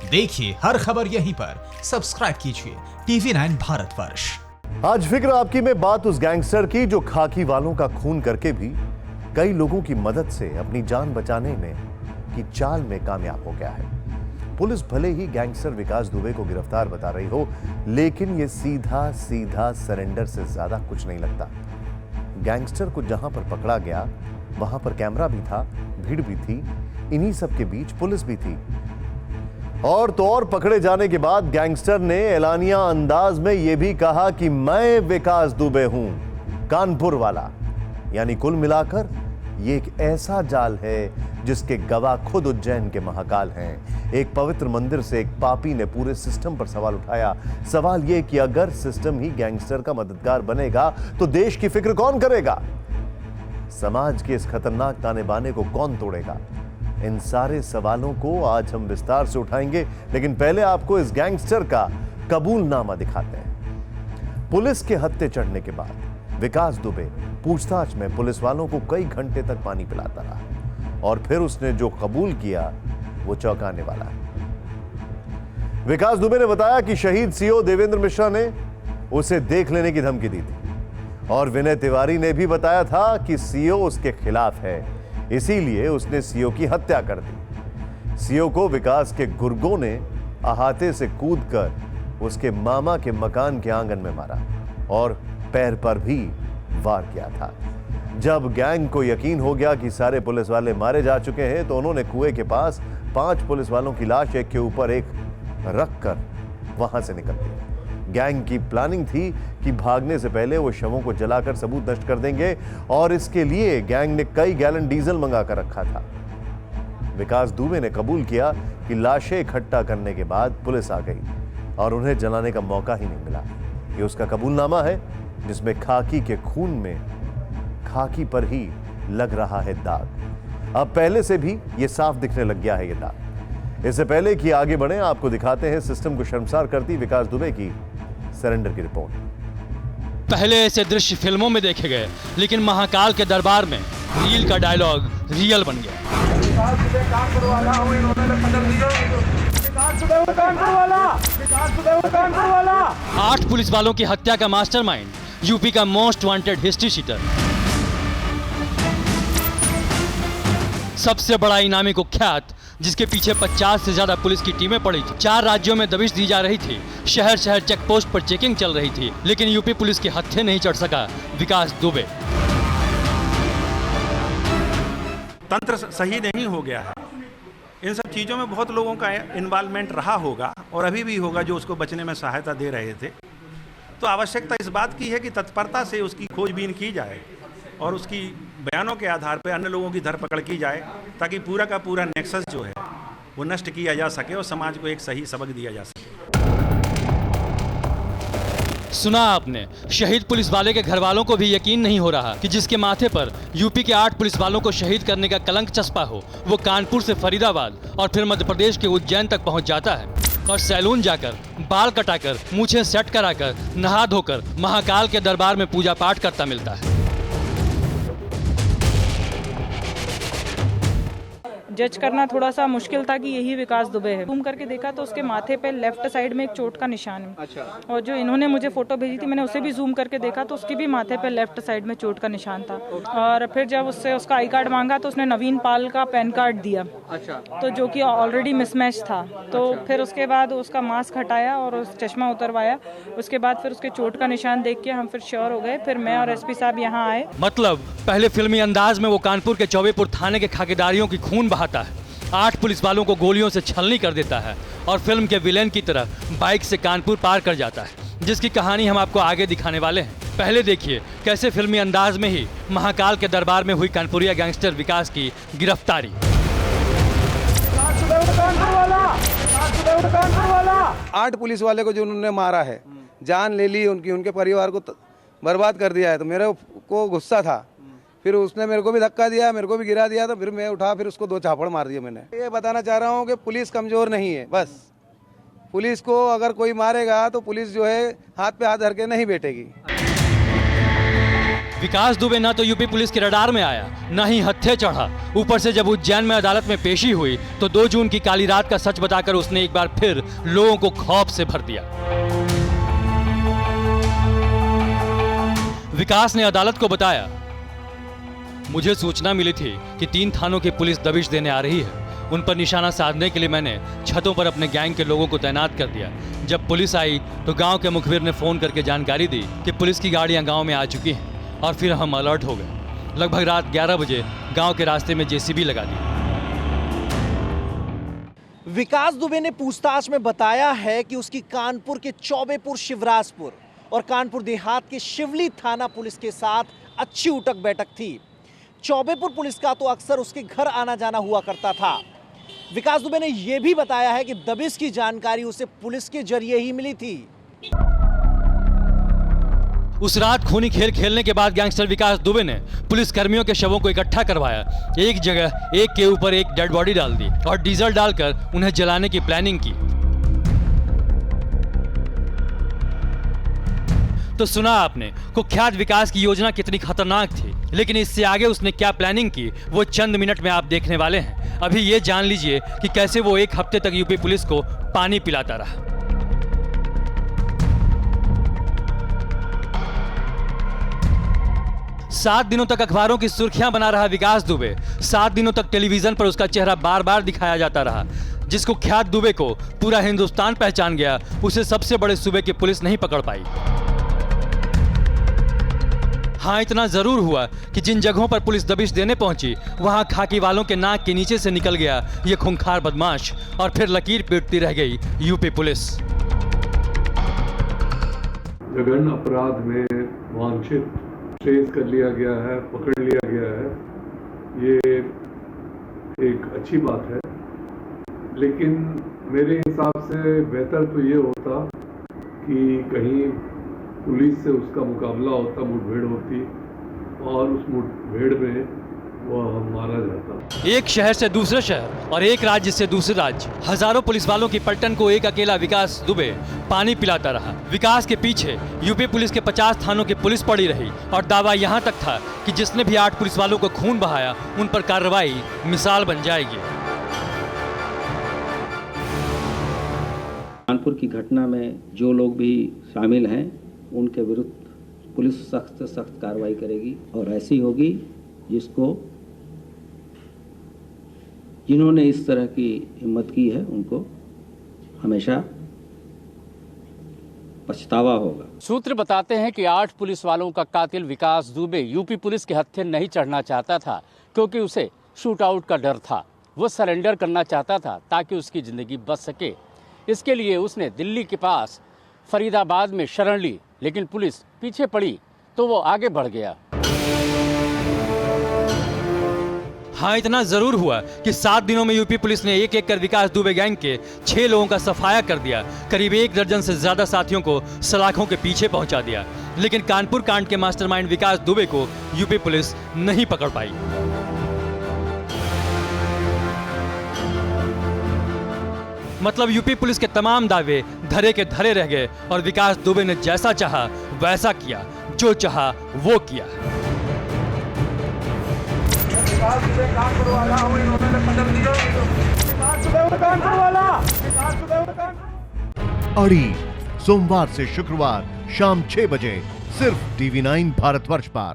देखिए हर खबर यहीं पर, सब्सक्राइब कीजिए TV9 भारतवर्ष। आज फिक्र आपकी में बात उस गैंगस्टर की जो खाकी वालों का खून करके भी कई लोगों की मदद से अपनी जान बचाने में की चाल में कामयाब हो गया है। पुलिस भले ही गैंगस्टर विकास दुबे को गिरफ्तार बता रही हो, लेकिन यह सीधा सीधा सरेंडर से ज्यादा कुछ नहीं लगता। गैंगस्टर को जहां पर पकड़ा गया वहां पर कैमरा भी था, भीड़ भी थी, इन्हीं सब के बीच पुलिस भी थी। और तो और पकड़े जाने के बाद गैंगस्टर ने एलानिया अंदाज में यह भी कहा कि मैं विकास दुबे हूं, कानपुर वाला। यानी कुल मिलाकर यह एक ऐसा जाल है जिसके गवाह खुद उज्जैन के महाकाल हैं। एक पवित्र मंदिर से एक पापी ने पूरे सिस्टम पर सवाल उठाया। सवाल यह कि अगर सिस्टम ही गैंगस्टर का मददगार बनेगा तो देश की फिक्र कौन करेगा? समाज के इस खतरनाक ताने बाने को कौन तोड़ेगा? इन सारे सवालों को आज हम विस्तार से उठाएंगे, लेकिन पहले आपको इस गैंगस्टर का कबूलनामा दिखाते हैं। पुलिस के हत्थे चढ़ने के बाद विकास दुबे पूछताछ में पुलिस वालों को कई घंटे तक पानी पिलाता रहा और फिर उसने जो कबूल किया वो चौंकाने वाला है। विकास दुबे ने बताया कि शहीद सीओ देवेंद्र मिश्रा ने उसे देख लेने की धमकी दी थी और विनय तिवारी ने भी बताया था कि सीओ उसके खिलाफ है, इसीलिए उसने सीओ की हत्या कर दी। सीओ को विकास के गुर्गों ने अहाते से कूदकर उसके मामा के मकान के आंगन में मारा और पैर पर भी वार किया था। जब गैंग को यकीन हो गया कि सारे पुलिस वाले मारे जा चुके हैं तो उन्होंने कुएं के पास 5 पुलिस वालों की लाश एक के ऊपर एक रखकर वहां से निकल दी। गैंग की प्लानिंग थी कि भागने से पहले वो शवों को जलाकर सबूत नष्ट कर देंगे और इसके लिए गैंग ने कई गैलन डीजल मंगाकर रखा था। विकास दुबे ने कबूल किया कि लाशें इकट्ठा करने के बाद पुलिस आ गई और उन्हें जलाने का मौका ही नहीं मिला। ये उसका कबूलनामा है जिसमें खाकी के खून में खाकी पर ही लग रहा है दाग। अब पहले से भी ये साफ दिखने लग गया है ये दाग। इससे पहले कि आगे बढ़े आपको दिखाते हैं सिस्टम को शर्मसार करती विकास दुबे की सरेंडर की रिपोर्ट। पहले ऐसे दृश्य फिल्मों में देखे गए, लेकिन महाकाल के दरबार में रील का डायलॉग रियल बन गया। 8 पुलिस वालों की हत्या का मास्टरमाइंड यूपी का मोस्ट वांटेड हिस्ट्री शीटर, सबसे बड़ा इनामी कुख्यात जिसके पीछे 50 से ज्यादा पुलिस की टीमें पड़ी थी। 4 राज्यों में दबिश दी जा रही थी, शहर शहर चेक पोस्ट पर चेकिंग चल रही थी, लेकिन यूपी पुलिस के हत्थे नहीं चढ़ सका विकास दुबे। तंत्र सही नहीं हो गया है। इन सब चीज़ों में बहुत लोगों का इन्वॉल्वमेंट रहा होगा और अभी भी होगा जो उसको बचने में सहायता दे रहे थे। तो आवश्यकता इस बात की है कि तत्परता से उसकी खोजबीन की जाए और उसकी बयानों के आधार पर अन्य लोगों की धरपकड़ की जाए ताकि पूरा का पूरा नेक्सस जो है वो नष्ट किया जा सके और समाज को एक सही सबक दिया जा सके। सुना आपने, शहीद पुलिस वाले के घर वालों को भी यकीन नहीं हो रहा कि जिसके माथे पर यूपी के 8 पुलिस वालों को शहीद करने का कलंक चस्पा हो, वो कानपुर से फरीदाबाद और फिर मध्य प्रदेश के उज्जैन तक पहुंच जाता है और सैलून जाकर, बाल कटाकर, मूछें सेट कराकर, नहा धोकर महाकाल के दरबार में पूजा पाठ करता मिलता है। जज करना थोड़ा सा मुश्किल था कि यही विकास दुबे है। जूम करके देखा तो उसके माथे पे लेफ्ट साइड में एक चोट का निशान है। अच्छा। और जो इन्होंने मुझे फोटो भेजी थी मैंने उसे भी जूम करके देखा तो उसके भी माथे पे लेफ्ट साइड में चोट का निशान था। और फिर जब उससे उसका आई कार्ड मांगा तो उसने नवीन पाल का पैन कार्ड दिया। अच्छा। तो जो कि ऑलरेडी मिसमैच था। तो फिर उसके बाद उसका मास्क हटाया और उस चश्मा उतरवाया। उसके बाद फिर उसके चोट का निशान देख के हम फिर श्योर हो गए। फिर मैं और एसपी साहब यहाँ आए। मतलब पहले फिल्मी अंदाज में वो कानपुर के चौबेपुर थाने के खाकेदारियों की खून बहाता है, 8 पुलिस वालों को गोलियों से छलनी कर देता है और फिल्म के विलेन की तरह बाइक से कानपुर पार कर जाता है, जिसकी कहानी हम आपको आगे दिखाने वाले हैं। पहले देखिए कैसे फिल्मी अंदाज में ही महाकाल के दरबार में हुई कानपुरिया गैंगस्टर विकास की गिरफ्तारी। 8 पुलिस वाले को जो उन्होंने मारा है, जान ले ली उनकी, उनके परिवार को बर्बाद कर दिया है, तो मेरे को गुस्सा था। फिर उसने मेरे को भी धक्का दिया, मेरे को भी गिरा दिया, तो फिर मैं उठा, फिर उसको 2 चापड़ मार दिए मैंने। ये बताना चाह रहा हूँ कि पुलिस कमजोर नहीं है। बस पुलिस को अगर कोई मारेगा तो पुलिस जो है हाथ पे हाथ धर के नहीं बैठेगी। विकास दुबे ना तो यूपी पुलिस के रडार में आया, ना ही हत्थे चढ़ा। ऊपर से जब उज्जैन में अदालत में पेशी हुई तो 2 जून की काली रात का सच बताकर उसने एक बार फिर लोगों को खौफ से भर दिया। विकास ने अदालत को बताया, मुझे सूचना मिली थी कि 3 थानों की पुलिस दबिश देने आ रही है। उन पर निशाना साधने के लिए मैंने छतों पर अपने गैंग के लोगों को तैनात कर दिया। जब पुलिस आई तो गांव के मुखबिर ने फोन करके जानकारी दी कि पुलिस की गाड़ियां गांव में आ चुकी हैं और फिर हम अलर्ट हो गए। लगभग रात 11 बजे गांव के रास्ते में जेसीबी लगा दी। विकास दुबे ने पूछताछ में बताया है कि उसकी कानपुर के चौबेपुर, शिवराजपुर और कानपुर देहात के शिवली थाना पुलिस के साथ अच्छी उठक बैठक थी। चौबेपुर पुलिस का तो अक्सर उसके घर आना जाना हुआ करता था। विकास दुबे ने यह भी बताया है कि दबिश की जानकारी उसे पुलिस के जरिए ही मिली थी। उस रात खूनी खेल खेलने के बाद गैंगस्टर विकास दुबे ने पुलिस कर्मियों के शवों को इकट्ठा करवाया, एक जगह एक के ऊपर एक डेड बॉडी डाल दी और डीजल डालकर उन्हें जलाने की प्लानिंग की। तो सुना आपने कुख्यात विकास की योजना कितनी खतरनाक थी, लेकिन इससे आगे उसने क्या प्लानिंग की वो चंद मिनट में आप देखने वाले हैं। अभी ये जान लीजिए कि कैसे वो 1 हफ्ते तक यूपी पुलिस को पानी पिलाता रहा। सात दिनों तक अखबारों की सुर्खियां बना रहा विकास दुबे। 7 दिनों तक टेलीविजन पर उसका चेहरा बार बार दिखाया जाता रहा। जिस कुख्यात दुबे को पूरा हिंदुस्तान पहचान गया, उसे सबसे बड़े सूबे की पुलिस नहीं पकड़ पाई। हाँ, इतना जरूर हुआ कि जिन जगहों पर पुलिस दबिश देने पहुंची वहां खाकी वालों के नाक के नीचे से निकल गया ये खूंखार बदमाश और फिर लकीर पीटती रह गई यूपी पुलिस। जघन्य अपराध में वांछित ट्रेस कर लिया गया है, पकड़ लिया गया है, ये एक अच्छी बात है। लेकिन मेरे हिसाब से बेहतर तो ये होता कि कहीं पुलिस से उसका मुकाबला होता, मुठभेड़ होती और उस मुठभेड़ में वह मारा जाता। एक शहर से दूसरे शहर और एक राज्य से दूसरे राज्य हजारों पुलिस वालों की पलटन को एक अकेला विकास दुबे पानी पिलाता रहा। विकास के पीछे यूपी पुलिस के 50 थानों की पुलिस पड़ी रही और दावा यहाँ तक था कि जिसने भी 8 पुलिस वालों को खून बहाया उन पर कार्रवाई मिसाल बन जाएगी। कानपुर की घटना में जो लोग भी शामिल हैं उनके विरुद्ध पुलिस सख्त से सख्त कार्रवाई करेगी और ऐसी होगी जिन्होंने इस तरह की हिम्मत की है उनको हमेशा पछतावा होगा। सूत्र बताते हैं कि 8 पुलिस वालों का कातिल विकास दुबे यूपी पुलिस के हत्थे नहीं चढ़ना चाहता था क्योंकि उसे शूट आउट का डर था। वो सरेंडर करना चाहता था ताकि उसकी जिंदगी बच सके। इसके लिए उसने दिल्ली के पास फरीदाबाद में शरण ली, लेकिन पुलिस पीछे पड़ी तो वो आगे बढ़ गया। हाँ, इतना जरूर हुआ कि 7 दिनों में यूपी पुलिस ने एक एक कर विकास दुबे गैंग के 6 लोगों का सफाया कर दिया। करीब 1 दर्जन से ज्यादा साथियों को सलाखों के पीछे पहुंचा दिया, लेकिन कानपुर कांड के मास्टरमाइंड विकास दुबे को यूपी पुलिस नहीं पकड़ पाई। मतलब यूपी पुलिस के तमाम दावे धरे के धरे रह गए और विकास दुबे ने जैसा चाहा वैसा किया, जो चाहा वो किया। अड़ी सोमवार से शुक्रवार शाम 6 बजे सिर्फ TV9 भारतवर्ष पर।